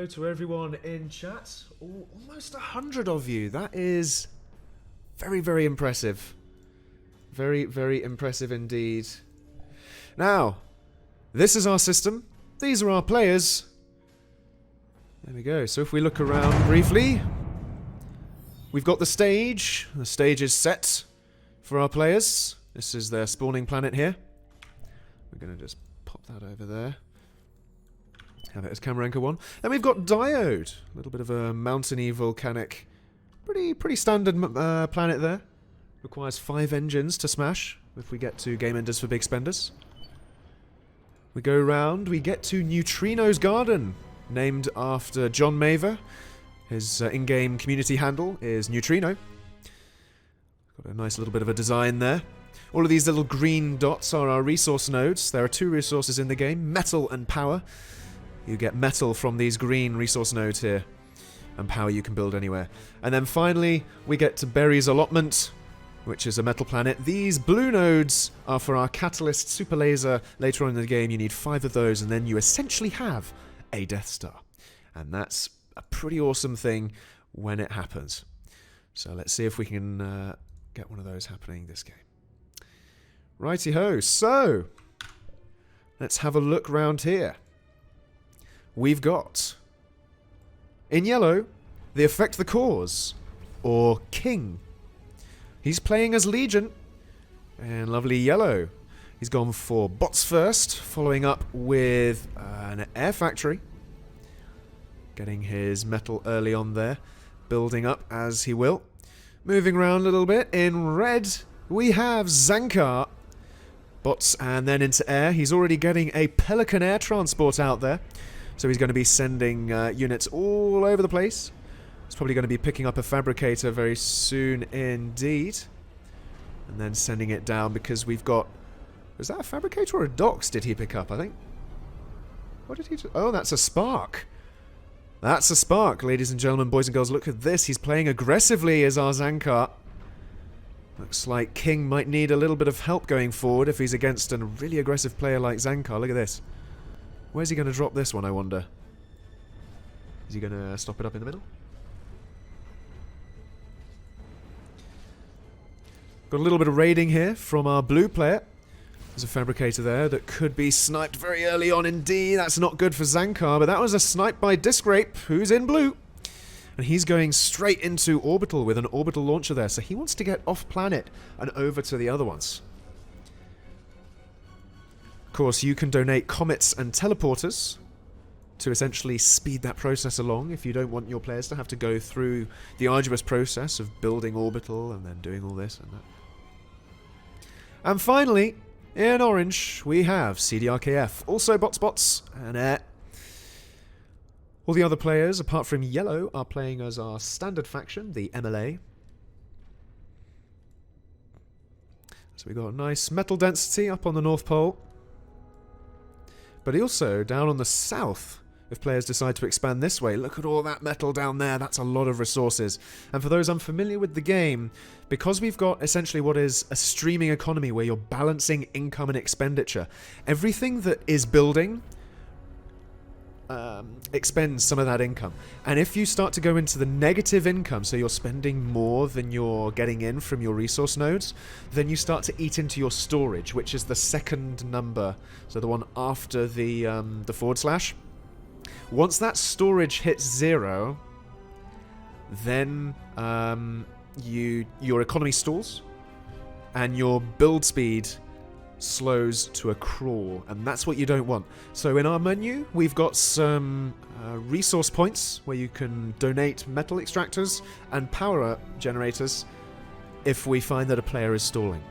hello to everyone in chat. Almost 100 of you. That is very, very impressive. Very, very impressive indeed. Now, this is our system. These are our players. There we go. So if we look around briefly, we've got the stage. The stage is set for our players. This is their spawning planet here. We're going to just pop that over there. Have it as camera anchor 1. And we've got Diode. A little bit of a mountainy volcanic. Pretty standard planet there. Requires 5 engines to smash if we get to Game Enders for Big Spenders. We go around, we get to Neutrino's Garden, named after John Maver. His in-game community handle is Neutrino. Got a nice little bit of a design there. All of these little green dots are our resource nodes. There are 2 resources in the game, metal and power. You get metal from these green resource nodes here, and power you can build anywhere. And then finally, we get to Berry's allotment, which is a metal planet. These blue nodes are for our catalyst super laser. Later on in the game, you need 5 of those, and then you essentially have a Death Star. And that's a pretty awesome thing when it happens. So let's see if we can get one of those happening this game. Righty-ho, so let's have a look round here. We've got, in yellow, the Affect the Cause, or King. He's playing as Legion, and lovely yellow. He's gone for bots first, following up with an air factory. Getting his metal early on there, building up as he will. Moving around a little bit, in red, we have Zankar. Bots and then into air. He's already getting a Pelican air transport out there. So he's going to be sending units all over the place. He's probably going to be picking up a fabricator very soon indeed. And then sending it down because we've got... Was that a fabricator or a docks did he pick up, I think? What did he do? Oh, that's a spark. That's a spark, ladies and gentlemen, boys and girls. Look at this. He's playing aggressively as our Zankar. Looks like King might need a little bit of help going forward if he's against a really aggressive player like Zankar. Look at this. Where's he going to drop this one, I wonder? Is he going to stop it up in the middle? Got a little bit of raiding here from our blue player. There's a fabricator there that could be sniped very early on indeed. That's not good for Zankar, but that was a snipe by Discrape, who's in blue. And he's going straight into Orbital with an orbital launcher there. So he wants to get off planet and over to the other ones. Of course, you can donate comets and teleporters to essentially speed that process along if you don't want your players to have to go through the arduous process of building Orbital and then doing all this and that. And finally, in orange, we have CDRKF, also bots and air. All the other players, apart from yellow, are playing as our standard faction, the MLA. So we've got a nice metal density up on the North Pole. But also, down on the south, if players decide to expand this way, look at all that metal down there. That's a lot of resources. And for those unfamiliar with the game, because we've got essentially what is a streaming economy where you're balancing income and expenditure, everything that is building expends some of that income. And if you start to go into the negative income, so you're spending more than you're getting in from your resource nodes, then you start to eat into your storage, which is the second number, so the one after the forward slash. Once that storage hits 0, then your economy stalls and your build speed slows to a crawl, and that's what you don't want. So in our menu, we've got some resource points where you can donate metal extractors and power generators if we find that a player is stalling.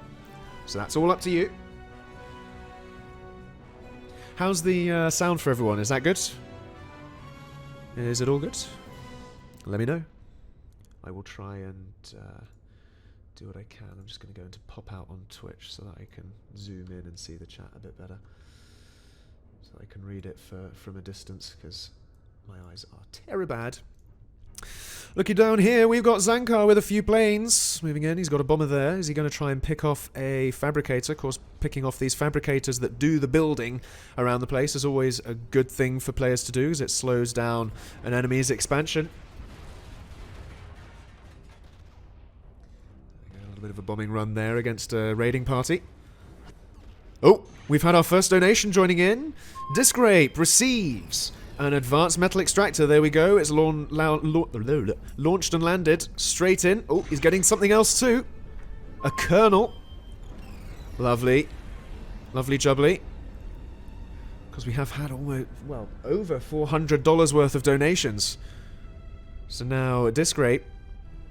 So that's all up to you. How's the sound for everyone? Is that good? Is it all good? Let me know. I will try and do what I can. I'm just going to go into pop out on Twitch so that I can zoom in and see the chat a bit better. So I can read it from a distance because my eyes are terrible bad. Looky down here, we've got Zankar with a few planes. Moving in, he's got a bomber there. Is he going to try and pick off a fabricator? Of course, picking off these fabricators that do the building around the place is always a good thing for players to do, as it slows down an enemy's expansion. A little bit of a bombing run there against a raiding party. Oh, we've had our first donation joining in. Discrape receives an advanced metal extractor. There we go. It's launched and landed straight in. Oh, he's getting something else too. A kernel. Lovely. Lovely jubbly. Because we have had almost, well, over $400 worth of donations. So now Discrape,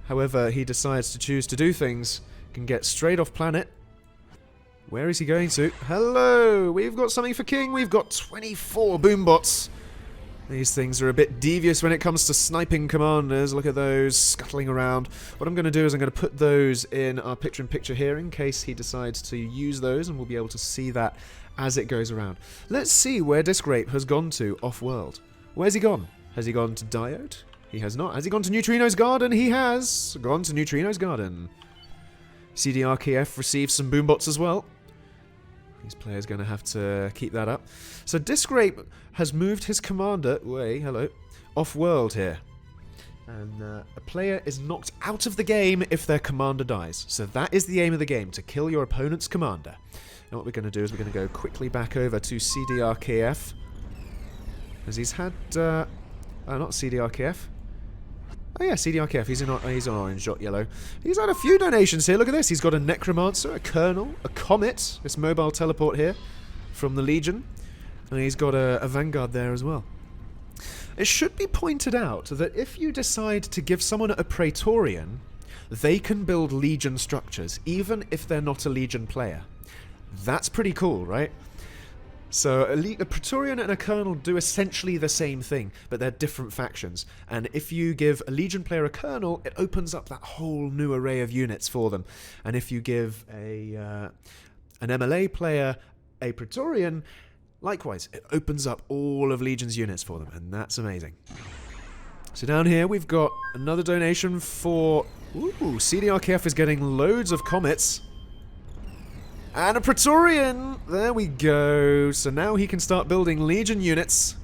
however he decides to choose to do things, can get straight off planet. Where is he going to? Hello! We've got something for King. We've got 24 boombots. These things are a bit devious when it comes to sniping commanders. Look at those scuttling around. What I'm going to do is I'm going to put those in our picture-in-picture here in case he decides to use those, and we'll be able to see that as it goes around. Let's see where Discrape has gone to off-world. Where's he gone? Has he gone to Diode? He has not. Has he gone to Neutrino's Garden? He has gone to Neutrino's Garden. CDRKF receives some boombots as well. These players going to have to keep that up. So Discrape has moved his commander, off-world here. And a player is knocked out of the game if their commander dies. So that is the aim of the game, to kill your opponent's commander. And what we're going to do is we're going to go quickly back over to CDRKF. As he's had... not CDRKF. Oh yeah, CDRKF, he's on orange, not yellow. He's had a few donations here, look at this. He's got a Necromancer, a Colonel, a Comet, this mobile teleport here from the Legion. And he's got a Vanguard there as well. It should be pointed out that if you decide to give someone a Praetorian, they can build Legion structures, even if they're not a Legion player. That's pretty cool, right? So a Praetorian and a Colonel do essentially the same thing, but they're different factions. And if you give a Legion player a Colonel, it opens up that whole new array of units for them. And if you give an MLA player a Praetorian, likewise, it opens up all of Legion's units for them, and that's amazing. So down here we've got another donation for... Ooh, CDRKF is getting loads of comets. And a Praetorian! There we go. So now he can start building Legion units.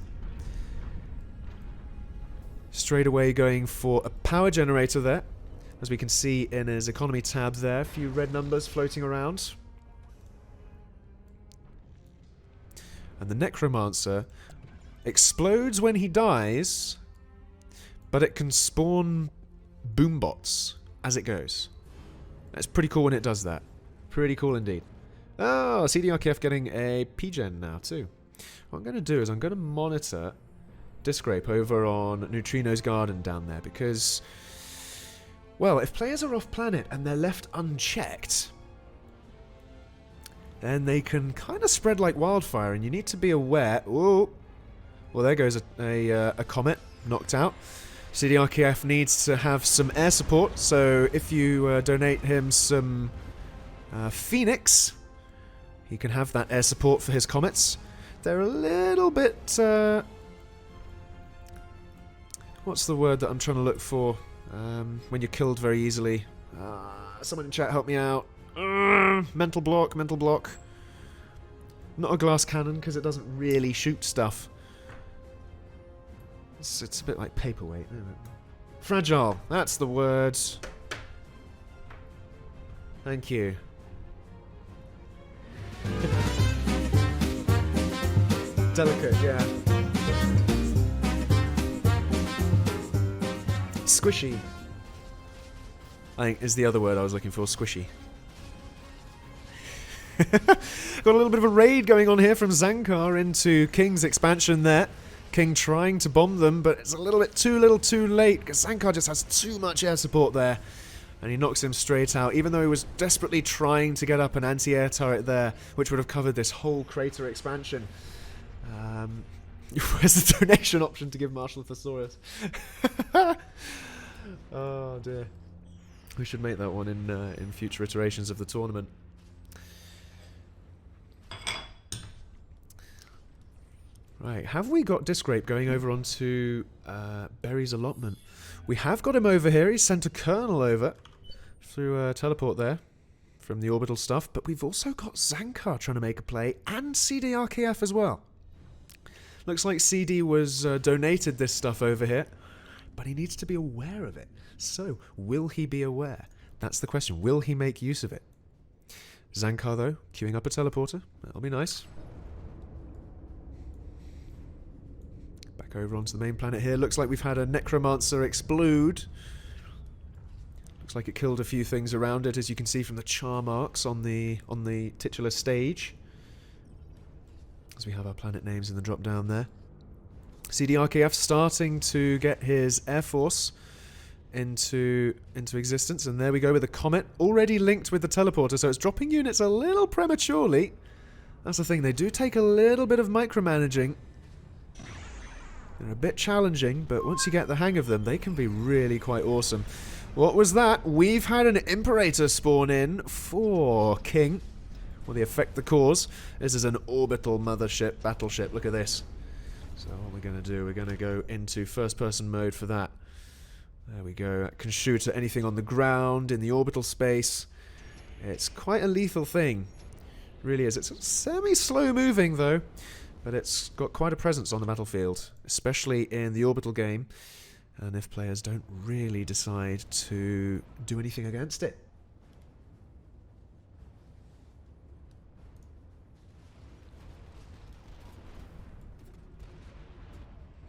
Straight away going for a power generator there. As we can see in his economy tab there, a few red numbers floating around. And the Necromancer explodes when he dies, but it can spawn boombots as it goes. That's pretty cool when it does that. Pretty cool indeed. Oh, CDRKF getting a P-Gen now too. What I'm going to do is I'm going to monitor Discrape over on Neutrino's Garden down there, because, well, if players are off planet and they're left unchecked, then they can kind of spread like wildfire, and you need to be aware. Ooh, well, there goes a comet knocked out. CDRKF needs to have some air support, so if you donate him some Phoenix, he can have that air support for his comets. They're a little bit... what's the word that I'm trying to look for? When you're killed very easily. Someone in chat help me out. Mental block, mental block. Not a glass cannon, because it doesn't really shoot stuff. It's a bit like paperweight, isn't it? Fragile, that's the word. Thank you. Delicate, yeah. Squishy, I think, is the other word I was looking for. Squishy. Got a little bit of a raid going on here from Zankar into King's expansion there. King trying to bomb them, but it's a little bit too little too late, because Zankar just has too much air support there. And he knocks him straight out, even though he was desperately trying to get up an anti-air turret there, which would have covered this whole crater expansion. Where's the donation option to give Marshal Thesaurus? Oh dear. We should make that one in future iterations of the tournament. Right, have we got Discrape going over onto Berry's allotment? We have got him over here. He's sent a colonel over through a teleport there from the orbital stuff. But we've also got Zankar trying to make a play and CDRKF as well. Looks like CD was donated this stuff over here, but he needs to be aware of it. So, will he be aware? That's the question. Will he make use of it? Zankar, though, queuing up a teleporter. That'll be nice. Back over onto the main planet here. Looks like we've had a Necromancer explode. Looks like it killed a few things around it, as you can see from the char marks on the titular stage. As we have our planet names in the drop down there. CDRKF starting to get his Air Force into existence, and there we go with the comet already linked with the teleporter, so it's dropping units a little prematurely. That's the thing, they do take a little bit of micromanaging. They're a bit challenging, but once you get the hang of them, they can be really quite awesome. What was that? We've had an Imperator spawn in for King. Well, the effect the cause. This is an orbital mothership, battleship. Look at this. So what we're going to do, we're going to go into first-person mode for that. There we go. That can shoot at anything on the ground, in the orbital space. It's quite a lethal thing. It really is. It's semi-slow moving, though. But it's got quite a presence on the battlefield, especially in the orbital game. And if players don't really decide to do anything against it.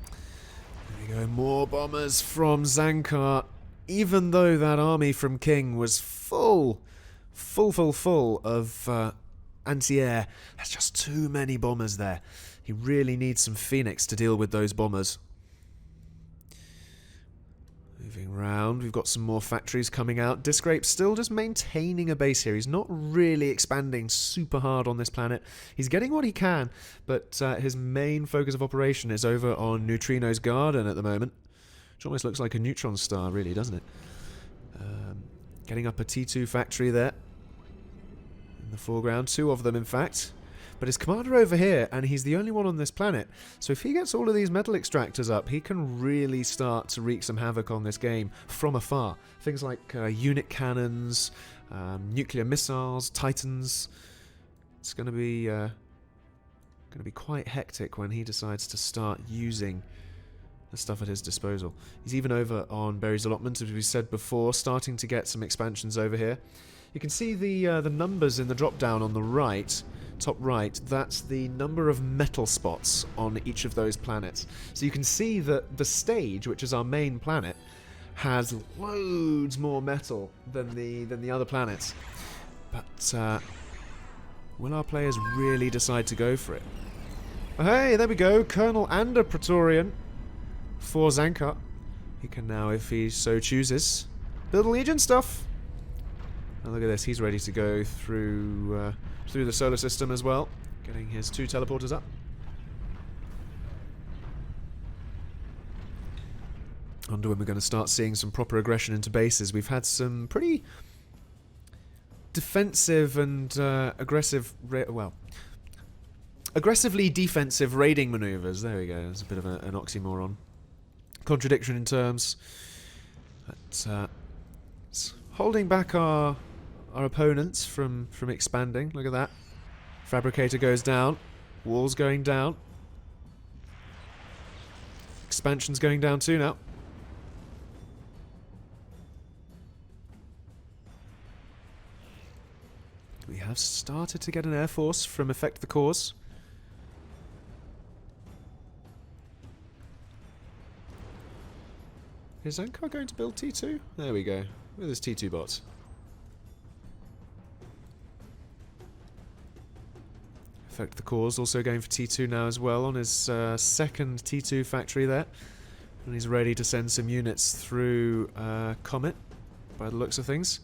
There we go, more bombers from Zankar. Even though that army from King was full of anti-air, there's just too many bombers there. He really needs some Phoenix to deal with those bombers. Moving round, we've got some more factories coming out. Discrape still just maintaining a base here. He's not really expanding super hard on this planet. He's getting what he can, but his main focus of operation is over on Neutrino's Garden at the moment. Which almost looks like a neutron star, really, doesn't it? Getting up a T2 factory there. In the foreground, 2 of them, in fact. But his commander over here, and he's the only one on this planet, so if he gets all of these metal extractors up, he can really start to wreak some havoc on this game from afar. Things like unit cannons, nuclear missiles, Titans. It's going to be quite hectic when he decides to start using the stuff at his disposal. He's even over on Berry's allotment, as we said before, starting to get some expansions over here. You can see the numbers in the drop down on the right. Top right, that's the number of metal spots on each of those planets. So you can see that the stage, which is our main planet, has loads more metal than the other planets. But will our players really decide to go for it? Oh, hey, there we go, Colonel and a Praetorian for Zankar. He can now, if he so chooses, build Legion stuff. And look at this, he's ready to go through the solar system as well, getting his 2 teleporters up. Wonder when we're going to start seeing some proper aggression into bases. We've had some pretty defensive and aggressively defensive raiding maneuvers. There we go, there's a bit of an oxymoron. Contradiction in terms. But, it's holding back our opponents from expanding. Look at that. Fabricator goes down. Walls going down. Expansion's going down too now. We have started to get an air force from Effect the Cause. Is Zankar going to build T2? There we go. With his T2 bots. Effect the Cause also going for T2 now as well on his second T2 factory there. And he's ready to send some units through Comet by the looks of things.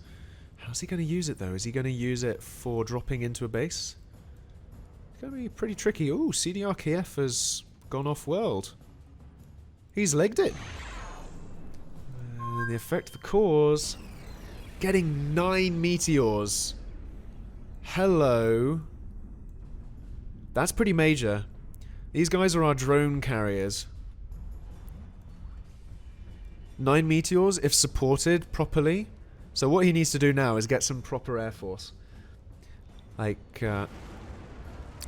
How's he going to use it though? Is he going to use it for dropping into a base? It's going to be pretty tricky. Ooh, CDRKF has gone off-world. He's legged it. And the Effect the Cause getting 9 meteors. Hello. That's pretty major. These guys are our drone carriers. 9 meteors if supported properly. So what he needs to do now is get some proper air force. Like, what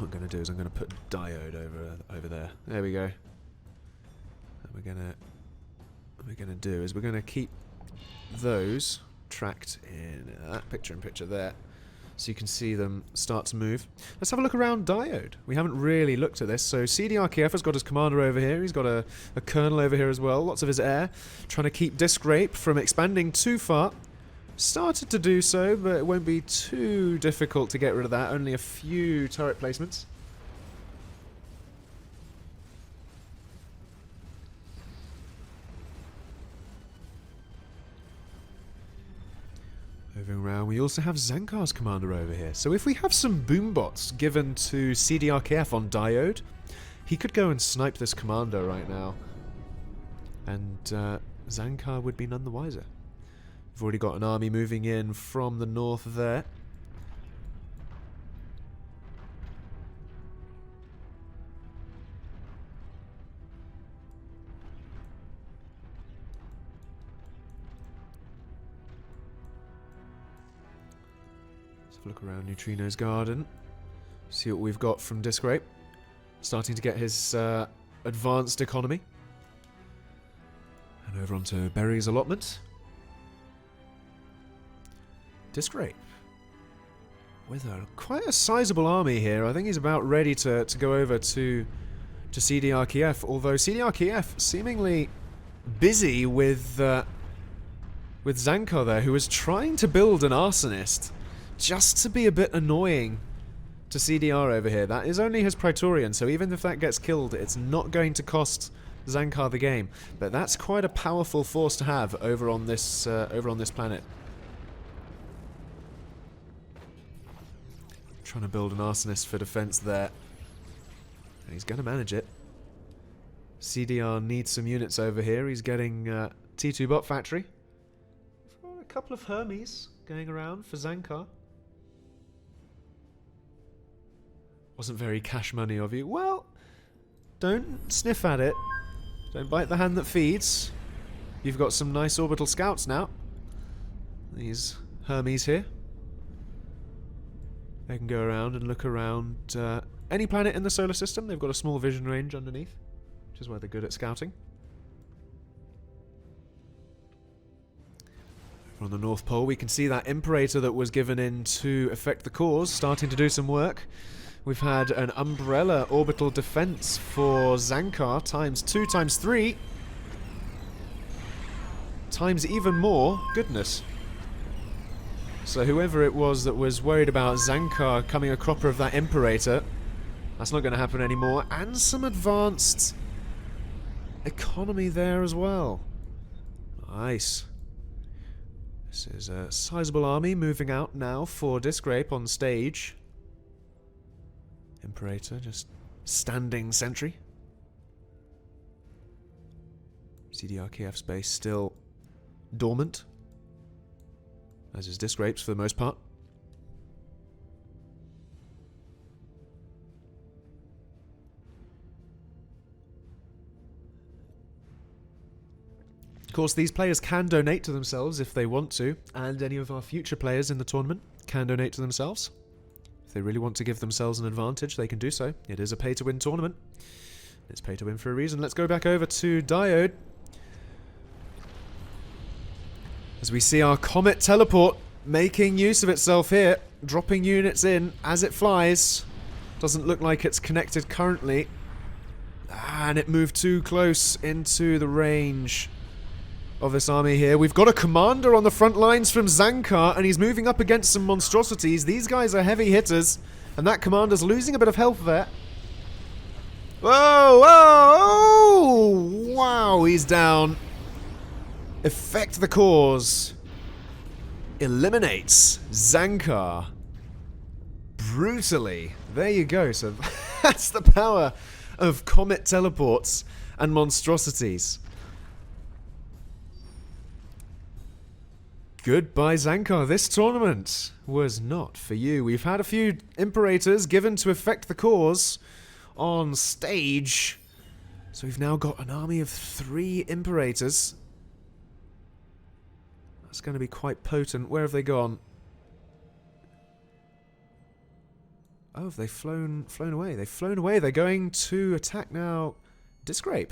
I'm going to do is I'm going to put diode over there. There we go. And what we're going to do is we're going to keep those tracked in that picture-in-picture there, so you can see them start to move. Let's have a look around diode. We haven't really looked at this. So CDRKF has got his commander over here. He's got a colonel over here as well. Lots of his air. Trying to keep Disc Rape from expanding too far. Started to do so, but it won't be too difficult to get rid of that. Only a few turret placements. Moving around, we also have Zankar's commander over here. So if we have some boom bots given to CDRKF on diode, he could go and snipe this commander right now. And Zankar would be none the wiser. We've already got an army moving in from the north there. Let's have a look around Neutrino's garden. See what we've got from Disc Rape. Starting to get his advanced economy. And over onto Berry's allotment. Disc Rape. With quite a sizable army here. I think he's about ready to go over to CDRKF. Although CDRKF seemingly busy with Zankar there, who was trying to build an arsonist just to be a bit annoying to CDR over here. That is only his Praetorian, so even if that gets killed, it's not going to cost Zankar the game. But that's quite a powerful force to have over on this planet. Trying to build an arsonist for defense there. And he's going to manage it. CDR needs some units over here. He's getting T2 bot factory. A couple of Hermes going around for Zankar. Wasn't very cash money of you. Well, don't sniff at it. Don't bite the hand that feeds. You've got some nice orbital scouts now. These Hermes here. They can go around and look around any planet in the solar system. They've got a small vision range underneath, which is why they're good at scouting. On the North Pole, we can see that Imperator that was given in to affect the cause starting to do some work. We've had an umbrella orbital defense for Zankar times 2 times 3 times even more. Goodness. So whoever it was that was worried about Zankar coming a cropper of that Imperator, that's not going to happen anymore. And some advanced economy there as well. Nice. This is a sizable army moving out now for Disc Rape on stage. Imperator just standing sentry. CDRKF's base still dormant, as is Disc Rape's for the most part. Of course, these players can donate to themselves if they want to, and any of our future players in the tournament can donate to themselves. If they really want to give themselves an advantage, they can do so. It is a pay-to-win tournament. It's pay-to-win for a reason. Let's go back over to Diode. As we see our Comet Teleport making use of itself here, dropping units in as it flies. Doesn't look like it's connected currently. And it moved too close into the range of this army here. We've got a commander on the front lines from Zankar, and he's moving up against some monstrosities. These guys are heavy hitters, and that commander's losing a bit of health there. Whoa, whoa, oh! Wow, he's down. Effect the cause. Eliminates Zankar. Brutally. There you go. So that's the power of Comet Teleports and monstrosities. Goodbye, Zankar. This tournament was not for you. We've had a few Imperators given to effect the cause on stage. So we've now got an army of 3 Imperators. That's going to be quite potent. Where have they gone? Oh, have they flown away? They've flown away. They're going to attack now Discrape.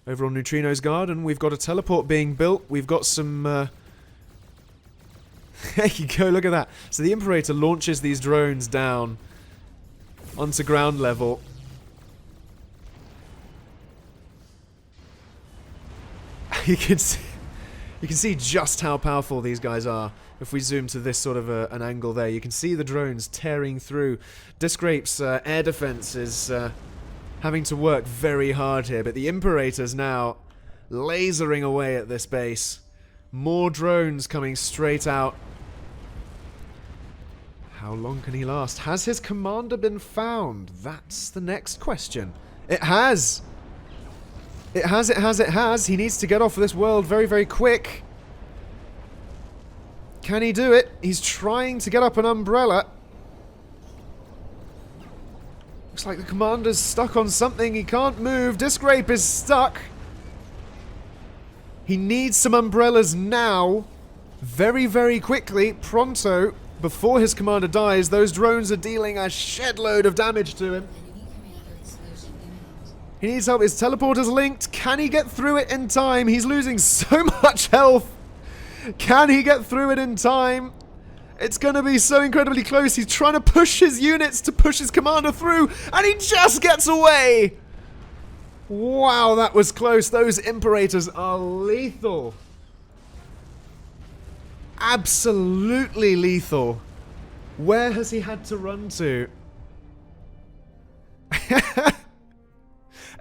Over on Neutrino's Garden, we've got a teleport being built. We've got some... There you go, look at that. So the Imperator launches these drones down onto ground level. You can see just how powerful these guys are. If we zoom to this sort of an angle there, you can see the drones tearing through. Discrape's air defense is having to work very hard here, but the Imperator's now lasering away at this base. More drones coming straight out. How long can he last? Has his commander been found? That's the next question. It has! It has. He needs to get off of this world very, very quick. Can he do it? He's trying to get up an umbrella. Looks like the commander's stuck on something. He can't move. Discrape is stuck. He needs some umbrellas now. Very, very quickly. Pronto. Before his commander dies, those drones are dealing a shed load of damage to him. He needs help. His teleporter's linked. Can he get through it in time? He's losing so much health. Can he get through it in time? It's going to be so incredibly close. He's trying to push his units to push his commander through, and he just gets away. Wow, that was close. Those Imperators are lethal. Absolutely lethal. Where has he had to run to?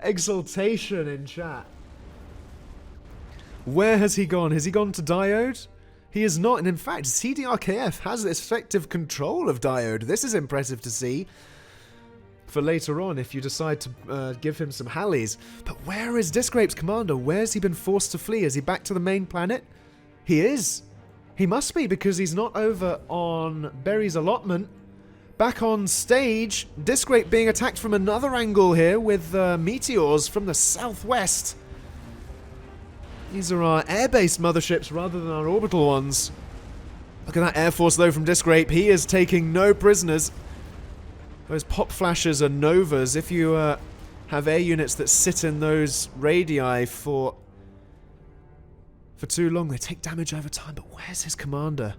Exultation in chat. Where has he gone? Has he gone to Diode? He is not, and in fact, CDRKF has effective control of Diode. This is impressive to see for later on if you decide to give him some Hallies. But where is Discrape's commander? Where's he been forced to flee? Is he back to the main planet? He is. He must be, because he's not over on Berry's allotment. Back on stage, Discrape being attacked from another angle here with meteors from the southwest. These are our air-based motherships rather than our orbital ones. Look at that Air Force though from Discrape. He is taking no prisoners. Those pop flashes are novas. If you have air units that sit in those radii for too long, they take damage over time. But where's his commander?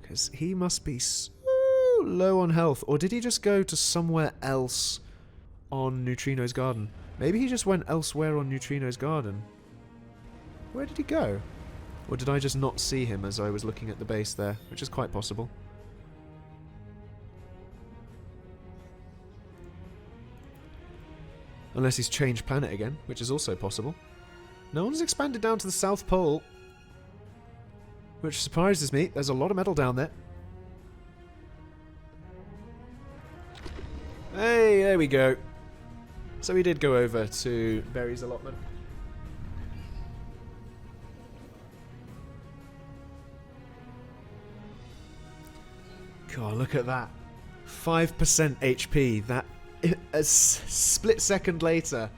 Because he must be so low on health. Or did he just go to somewhere else on Neutrino's Garden? Maybe he just went elsewhere on Neutrino's Garden. Where did he go? Or did I just not see him as I was looking at the base there? Which is quite possible. Unless he's changed planet again, which is also possible. No one's expanded down to the South Pole, which surprises me. There's a lot of metal down there. Hey, there we go. So we did go over to Berry's allotment. God, look at that. 5% HP. That a split second later,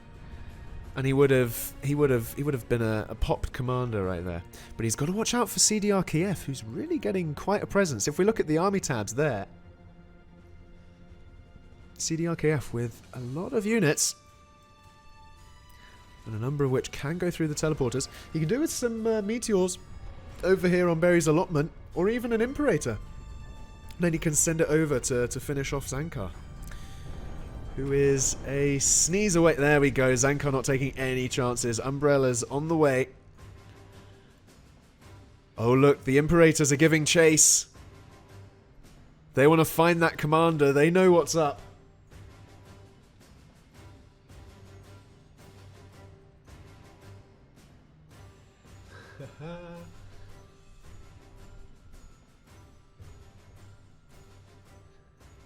and he would have been a popped commander right there. But he's got to watch out for CDRKF, who's really getting quite a presence. If we look at the army tabs there, CDRKF with a lot of units, and a number of which can go through the teleporters. He can do with some meteors over here on Berry's allotment, or even an Imperator. Then he can send it over to finish off Zankar, who is a sneeze away. There we go. Zankar not taking any chances. Umbrellas on the way. Oh, look. The Imperators are giving chase. They want to find that commander. They know what's up.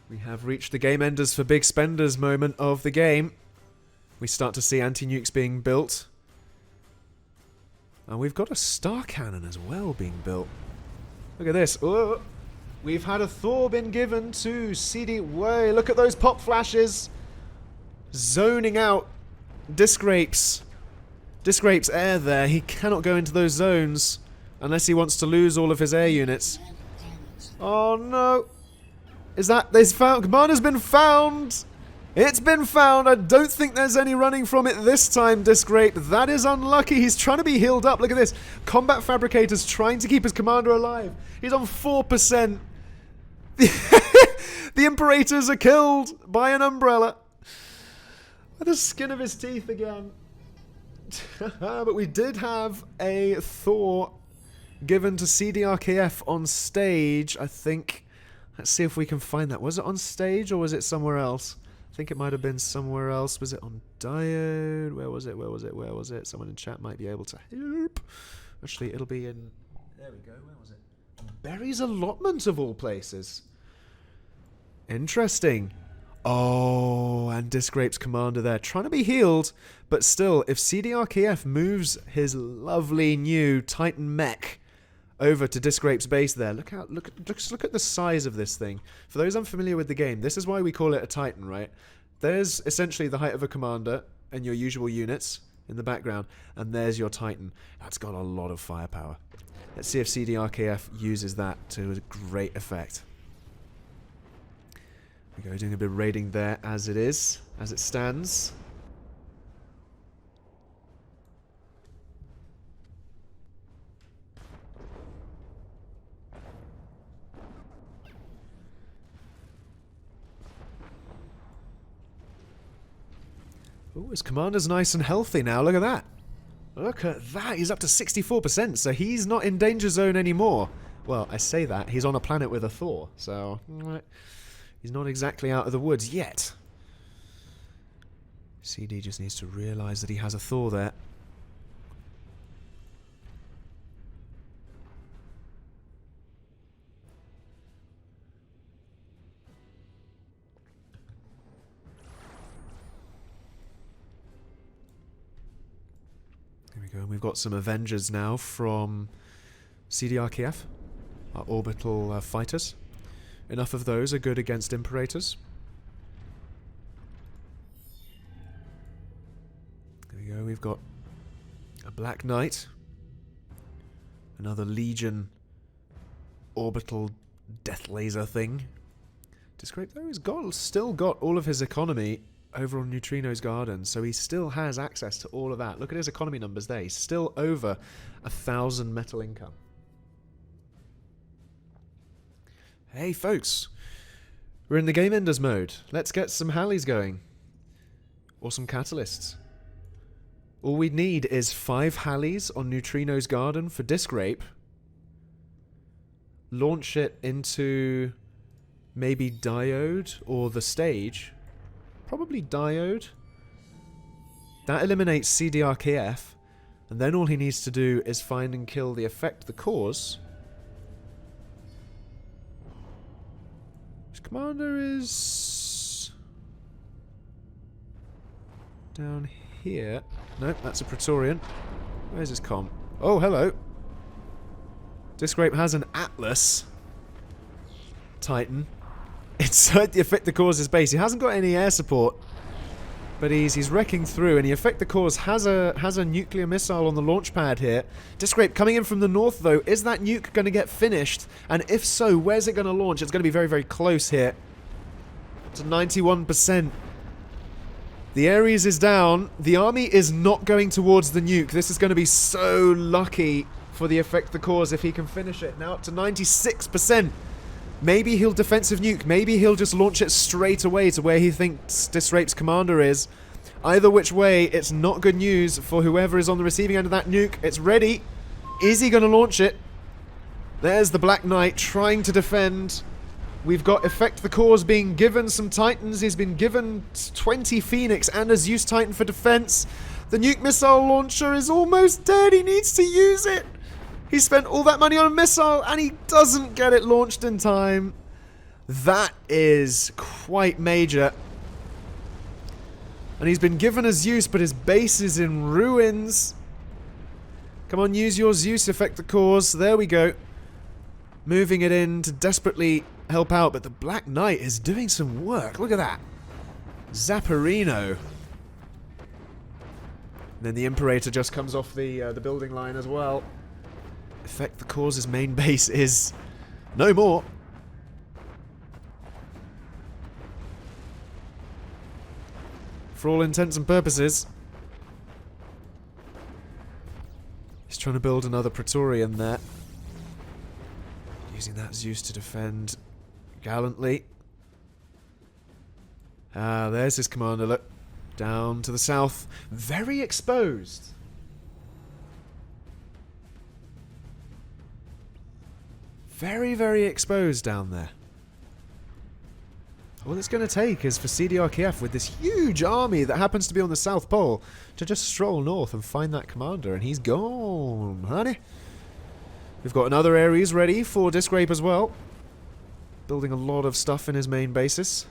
We have reached the game enders for big spenders moment of the game. We start to see anti-nukes being built. And we've got a star cannon as well being built. Look at this. Oh, we've had a Thor been given to CD. Way, look at those pop flashes. Zoning out Discrape's Disgrape's air there. He cannot go into those zones unless he wants to lose all of his air units. Oh no. Is that... There's found... Commander's been found! It's been found! I don't think there's any running from it this time, Disgrape. That is unlucky. He's trying to be healed up. Look at this. Combat Fabricator's trying to keep his commander alive. He's on 4%. The Imperators are killed by an umbrella. With the skin of his teeth again. But we did have a Thor given to CDRKF on stage, I think. Let's see if we can find that. Was it on stage or was it somewhere else? I think it might have been somewhere else. Was it on Diode? Where was it? Where was it? Where was it? Someone in chat might be able to help. Actually, it'll be in... There we go. Where was it? Berry's allotment of all places. Interesting. Oh, and Disgrape's commander there. Trying to be healed, but still, if CDRKF moves his lovely new Titan mech over to Disgrape's base there, look at the size of this thing. For those unfamiliar with the game, this is why we call it a Titan, right? There's essentially the height of a commander and your usual units in the background, and there's your Titan. That's got a lot of firepower. Let's see if CDRKF uses that to a great effect. We go, doing a bit of raiding there as it is, as it stands. Oh, his commander's nice and healthy now. Look at that. Look at that. He's up to 64%, so he's not in danger zone anymore. Well, I say that. He's on a planet with a Thor, so... He's not exactly out of the woods yet. CD just needs to realise that he has a Thor there. There we go. And we've got some Avengers now from CDRKF, our orbital fighters. Enough of those are good against Imperators. There we go, we've got a Black Knight. Another Legion orbital death laser thing. Disgrape though has still got all of his economy over on Neutrino's Garden, so he still has access to all of that. Look at his economy numbers there. He's still over 1,000 metal income. Hey folks, we're in the Game Enders mode. Let's get some Hallies going. Or some Catalysts. All we need is 5 Hallies on Neutrino's Garden for Disgrape. Launch it into maybe Diode or the stage. Probably Diode. That eliminates CDRKF. And then all he needs to do is find and kill the effect, the cause. Commander is down here. Nope, that's a Praetorian. Where's his comm? Oh, hello. Disgrape has an Atlas Titan inside the Effect Cause's base. He hasn't got any air support, but he's wrecking through, and the Effect Cause has a nuclear missile on the launch pad here. Disgrape coming in from the north, though. Is that nuke going to get finished? And if so, where's it going to launch? It's going to be very, very close here. To 91%. The Ares is down. The army is not going towards the nuke. This is going to be so lucky for the Effect Cause if he can finish it. Now up to 96%. Maybe he'll defensive nuke. Maybe he'll just launch it straight away to where he thinks Disgrape's commander is. Either which way, it's not good news for whoever is on the receiving end of that nuke. It's ready. Is he going to launch it? There's the Black Knight trying to defend. We've got Effect the Cause being given some Titans. He's been given 20 Phoenix and a Zeus Titan for defense. The nuke missile launcher is almost dead. He needs to use it. He spent all that money on a missile and he doesn't get it launched in time. That is quite major. And he's been given a Zeus, but his base is in ruins. Come on, use your Zeus, Effect the Cause. There we go. Moving it in to desperately help out, but the Black Knight is doing some work. Look at that. Zapparino. And then the Imperator just comes off the building line as well. Effect the Cause's main base is no more. For all intents and purposes. He's trying to build another Praetorian there. Using that Zeus to defend gallantly. Ah, there's his commander, look. Down to the south. Very exposed. Very, very exposed down there. All it's going to take is for CDR-Kiev with this huge army that happens to be on the South Pole to just stroll north and find that commander, and he's gone, honey. We've got another Ares ready for Disc Rape as well. Building a lot of stuff in his main basis.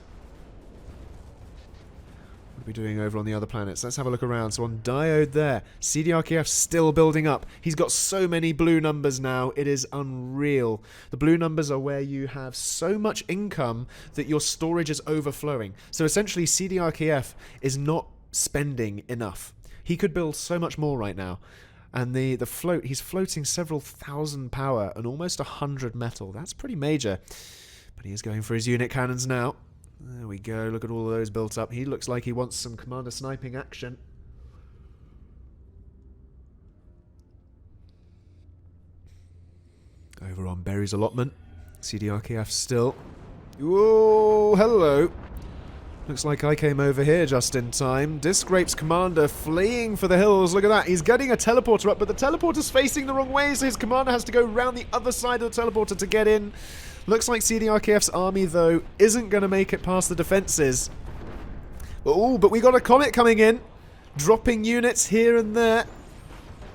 What are we doing over on the other planets? Let's have a look around. So on Diode there, CDR-Kiev still building up. He's got so many blue numbers now, it is unreal. The blue numbers are where you have so much income that your storage is overflowing. So essentially CDR-Kiev is not spending enough. He could build so much more right now. And the float, he's floating several thousand power and almost 100 metal. That's pretty major. But he is going for his unit cannons now. There we go. Look at all of those built up. He looks like he wants some commander sniping action. Over on Berry's allotment. CDR-Kiev still. Whoa, hello. Looks like I came over here just in time. Disc Rape's commander fleeing for the hills. Look at that. He's getting a teleporter up, but the teleporter's facing the wrong way, so his commander has to go round the other side of the teleporter to get in. Looks like CDR-Kiev's army, though, isn't going to make it past the defences. Oh, but we got a comet coming in. Dropping units here and there.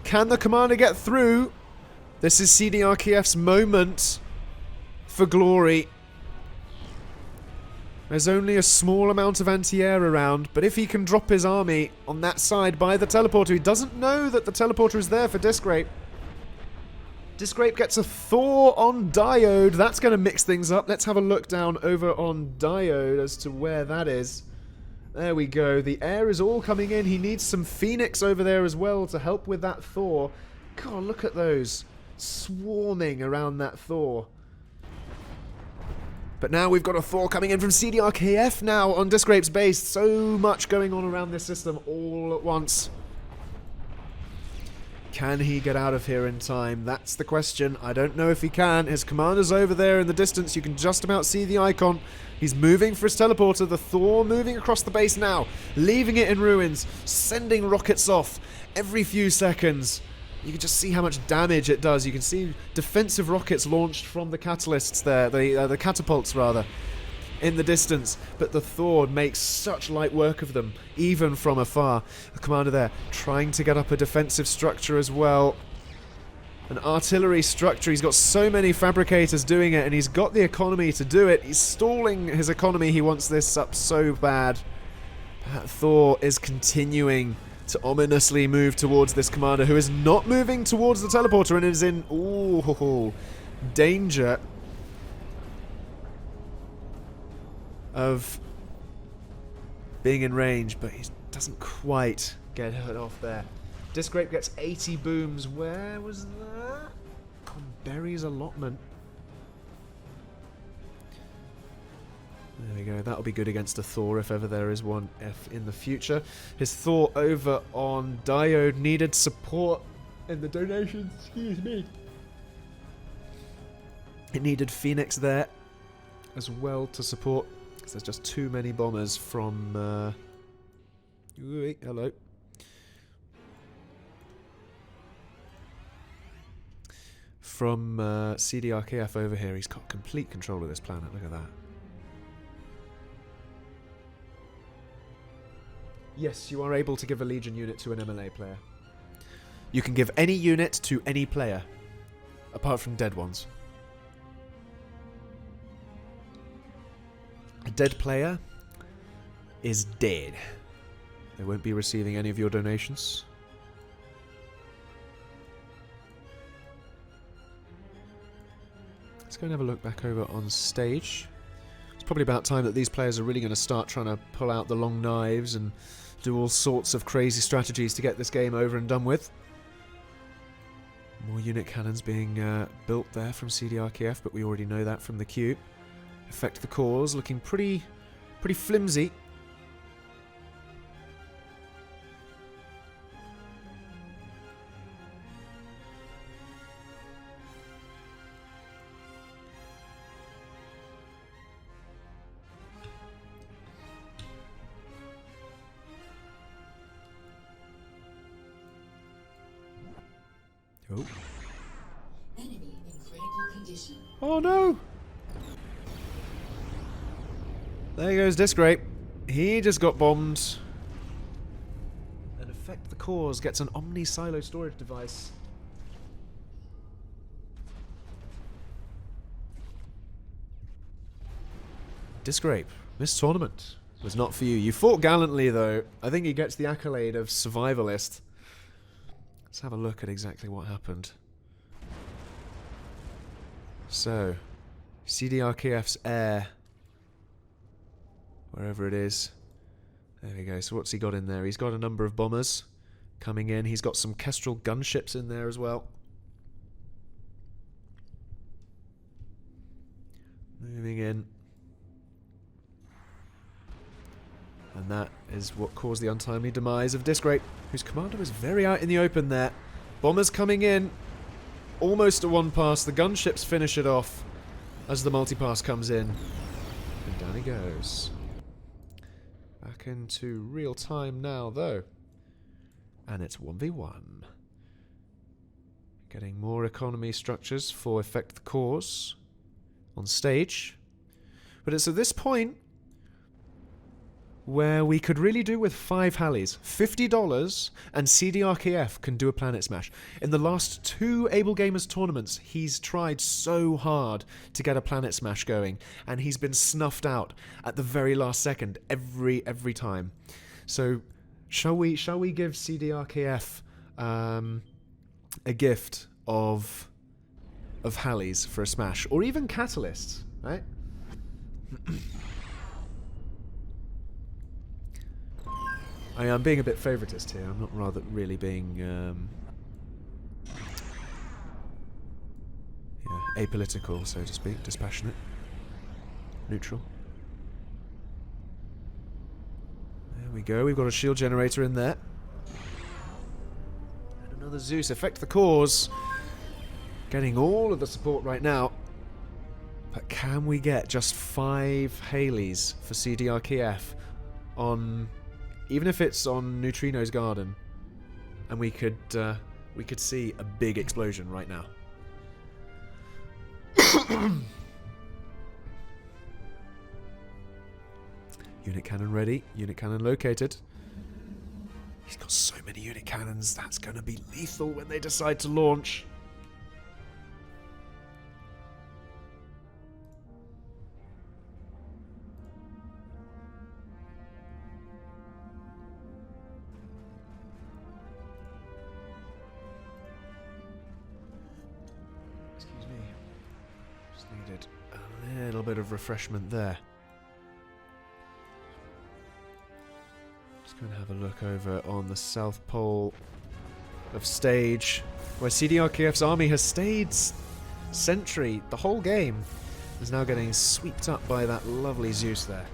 Can the commander get through? This is CDR-Kiev's moment for glory. There's only a small amount of anti-air around, but if he can drop his army on that side by the teleporter, he doesn't know that the teleporter is there for Disc Rape. Disc Rape gets a Thor on Diode. That's going to mix things up. Let's have a look down over on Diode as to where that is. There we go. The air is all coming in. He needs some Phoenix over there as well to help with that Thor. God, look at those swarming around that Thor. But now we've got a Thor coming in from CDR-Kiev now on Disc Rape's base. So much going on around this system all at once. Can he get out of here in time? That's the question. I don't know if he can. His commander's over there in the distance. You can just about see the icon. He's moving for his teleporter. The Thor moving across the base now. Leaving it in ruins. Sending rockets off every few seconds. You can just see how much damage it does. You can see defensive rockets launched from the catalysts there. The catapults, rather. In the distance, but the Thor makes such light work of them, even from afar. The commander there, trying to get up a defensive structure as well. An artillery structure. He's got so many fabricators doing it, and he's got the economy to do it. He's stalling his economy. He wants this up so bad. That Thor is continuing to ominously move towards this commander, who is not moving towards the teleporter and is in danger of being in range, but he doesn't quite get hurt off there. Disc Rape gets 80 booms. Where was that? On Berry's allotment. There we go. That'll be good against a Thor if ever there is one in the future. His Thor over on Diode needed support in the donations. Excuse me. It needed Phoenix there as well to support. There's just too many bombers from... hello. From CDR-Kiev over here. He's got complete control of this planet. Look at that. Yes, you are able to give a Legion unit to an MLA player. You can give any unit to any player, apart from dead ones. A dead player is dead. They won't be receiving any of your donations. Let's go and have a look back over on stage. It's probably about time that these players are really going to start trying to pull out the long knives and do all sorts of crazy strategies to get this game over and done with. More unit cannons being built there from CDRKF, but we already know that from the queue. Affect the cores, looking pretty flimsy. Oh. Enemy in critical condition. Oh no! There goes Discrape. He just got bombed. And Affect the Cause gets an Omni Silo storage device. Discrape, this tournament was not for you. You fought gallantly though. I think he gets the accolade of survivalist. Let's have a look at exactly what happened. So, CDRKF's air, wherever it is. There we go. So what's he got in there? He's got a number of bombers coming in. He's got some Kestrel gunships in there as well. Moving in. And that is what caused the untimely demise of Discrape, whose commander was very out in the open there. Bombers coming in. Almost a one pass. The gunships finish it off as the multipass comes in. And down he goes. Back into real time now, though. And it's 1v1. Getting more economy structures for Affect the Cause on stage. But it's at this point where we could really do with 5 Hallies. $50 and CDRKF can do a Planet Smash. In the last 2 Ablegamers tournaments, he's tried so hard to get a Planet Smash going, and he's been snuffed out at the very last second every time. So, shall we give CDRKF a gift of Hallies for a Smash, or even Catalysts, right? I am being a bit favouriteist here. I'm not rather really being apolitical, so to speak, dispassionate, neutral. There we go. We've got a shield generator in there, and another Zeus. Affect the Cause, getting all of the support right now. But can we get just 5 Haleys for CDRKF on? Even if it's on Neutrino's Garden, and we could see a big explosion right now. Unit cannon ready. Unit cannon located. He's got so many unit cannons. That's going to be lethal when they decide to launch. A little bit of refreshment there. Just going to have a look over on the south pole of stage, where CDRKF's army has stayed sentry the whole game. Is now getting swept up by that lovely Zeus there.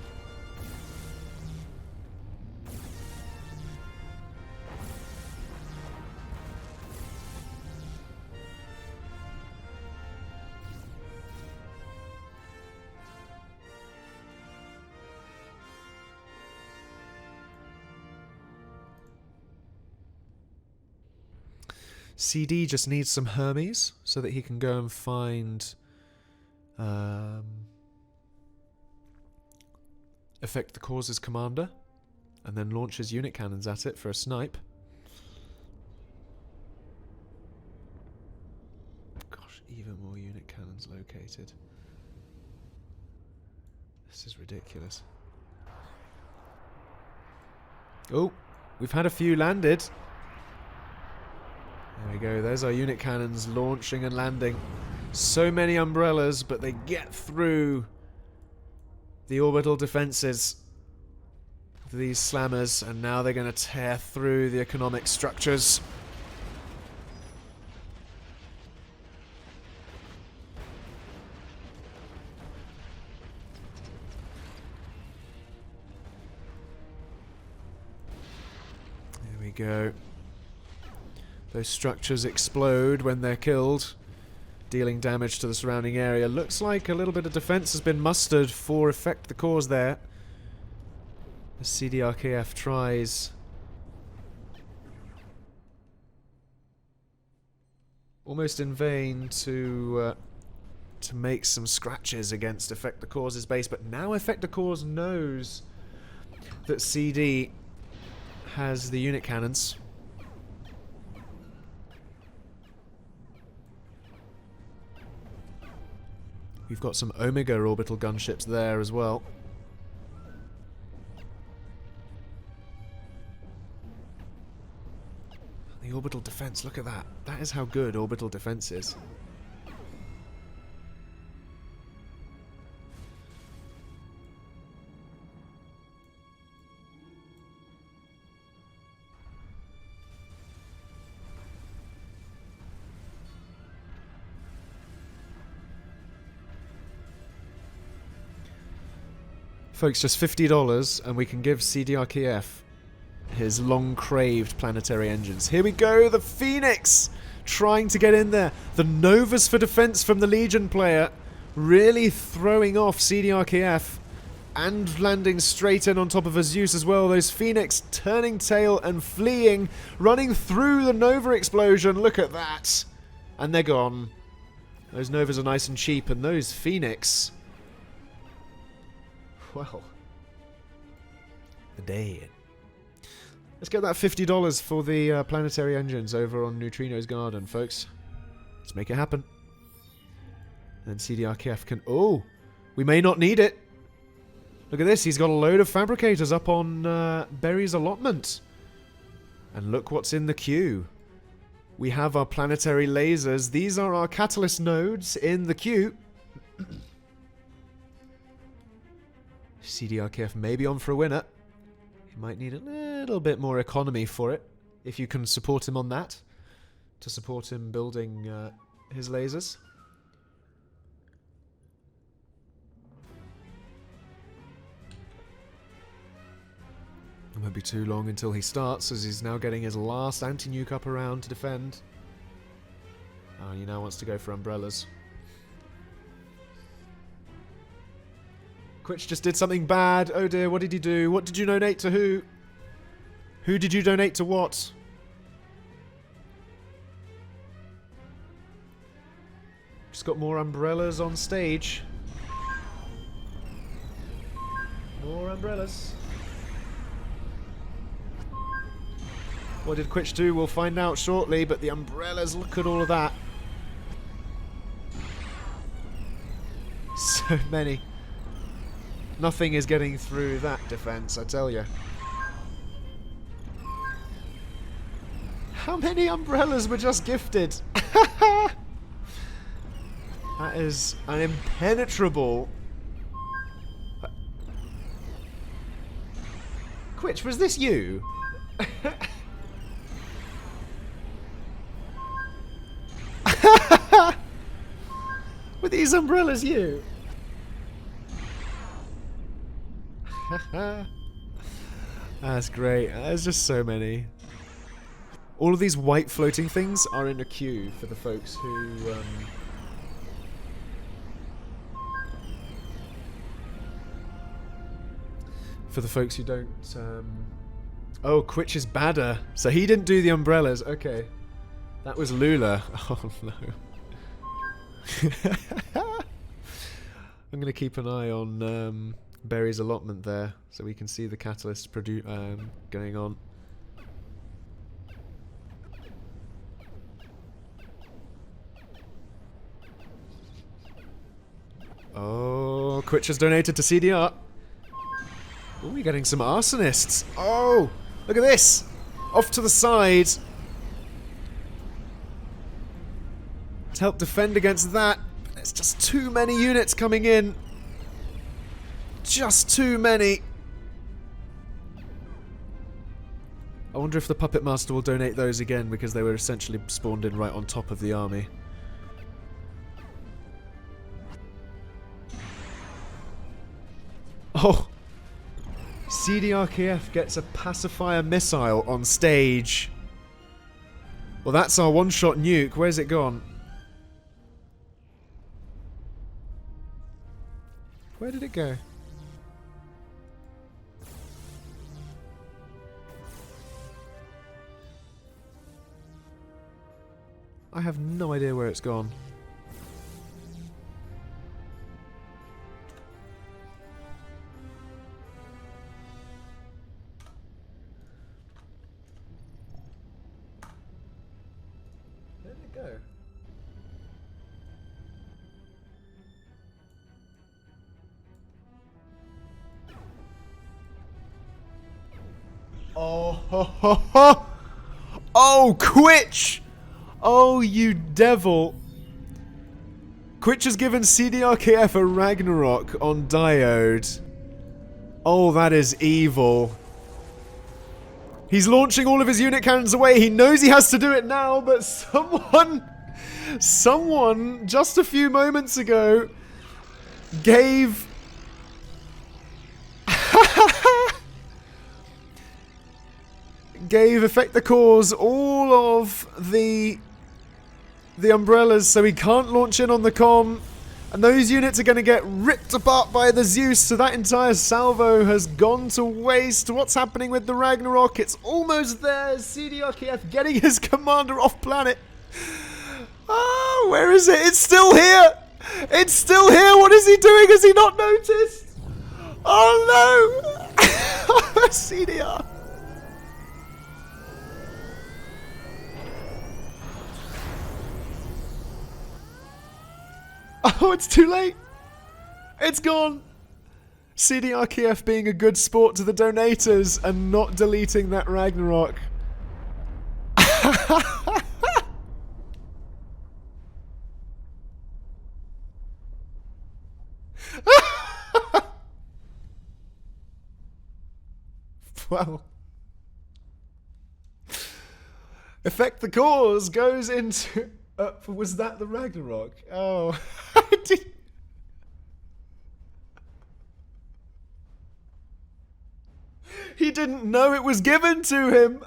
CD just needs some Hermes so that he can go and find Affect the Cause's commander and then launch his unit cannons at it for a snipe. Gosh, even more unit cannons located. This is ridiculous. Oh, we've had a few landed. There we go, there's our unit cannons launching and landing. So many umbrellas, but they get through the orbital defenses of these slammers, and now they're going to tear through the economic structures. There we go. Those structures explode when they're killed, dealing damage to the surrounding area. Looks like a little bit of defense has been mustered for Effect the Cause there. The CDRKF tries almost in vain to make some scratches against Effect the Cause's base, but now Effect the Cause knows that CD has the unit cannons. We've got some Omega orbital gunships there as well. The orbital defense, look at that. That is how good orbital defense is. Folks, just $50 and we can give CDRKF his long-craved planetary engines. Here we go, the Phoenix trying to get in there. The Novas for defense from the Legion player really throwing off CDRKF and landing straight in on top of a Zeus as well. Those Phoenix turning tail and fleeing, running through the Nova explosion. Look at that. And they're gone. Those Novas are nice and cheap, and those Phoenix... well, the day. Let's get that $50 for the planetary engines over on Neutrino's Garden, folks. Let's make it happen. And CDRKF can... oh! We may not need it. Look at this. He's got a load of fabricators up on Berry's allotment. And look what's in the queue. We have our planetary lasers. These are our catalyst nodes in the queue. CDRKF may be on for a winner. He might need a little bit more economy for it, if you can support him on that, to support him building his lasers. It won't be too long until he starts, as he's now getting his last anti-nuke up around to defend. Oh, he now wants to go for umbrellas. Quitch just did something bad. Oh dear, what did he do? What did you donate to who? Who did you donate to what? Just got more umbrellas on stage. More umbrellas. What did Quitch do? We'll find out shortly, but the umbrellas, look at all of that. So many. Nothing is getting through that defense, I tell you. How many umbrellas were just gifted? That is an impenetrable... Quitch, was this you? Were these umbrellas you? That's great. There's just so many. All of these white floating things are in a queue for the folks who... for the folks who don't... Oh, Quitch is badder. So he didn't do the umbrellas. Okay. That was Lula. Oh, no. I'm going to keep an eye on... Berry's allotment there, so we can see the catalyst going on. Oh, Quitch has donated to CDR. Oh, we're getting some arsonists. Oh, look at this. Off to the side. To help defend against that. There's just too many units coming in. Just too many. wonder if the Puppet Master will donate those again, because they were essentially spawned in right on top of the army. Oh! CDRKF gets a pacifier missile on stage. Well, that's our one-shot nuke. Where's it gone? Where did it go? I have no idea where it's gone. Where did it go? Oh, ho, ho, ho. Oh, Quitch! Oh, you devil. Quitch has given CDRKF a Ragnarok on Diode. Oh, that is evil. He's launching all of his unit cannons away. He knows he has to do it now, but someone just a few moments ago gave Effect the Cause all of the umbrellas, so he can't launch in on the comm, and those units are going to get ripped apart by the Zeus, so that entire salvo has gone to waste. What's happening with the Ragnarok? It's almost there. CDRKF getting his commander off planet. Oh, where is it? It's still here. It's still here. What is he doing? Has he not noticed? Oh no. CDR. Oh, it's too late. It's gone. CDRKF being a good sport to the donators and not deleting that Ragnarok. Well. Effect the Cause goes into... was that the Ragnarok? Oh. He didn't know it was given to him.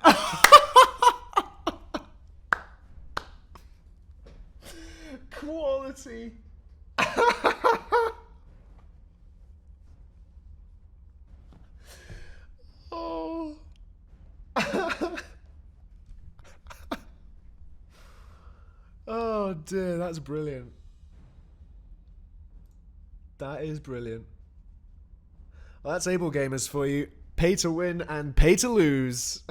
Quality. Oh. Oh dear, that's brilliant. That is brilliant. Well, that's Ablegamers for you. Pay to win and pay to lose.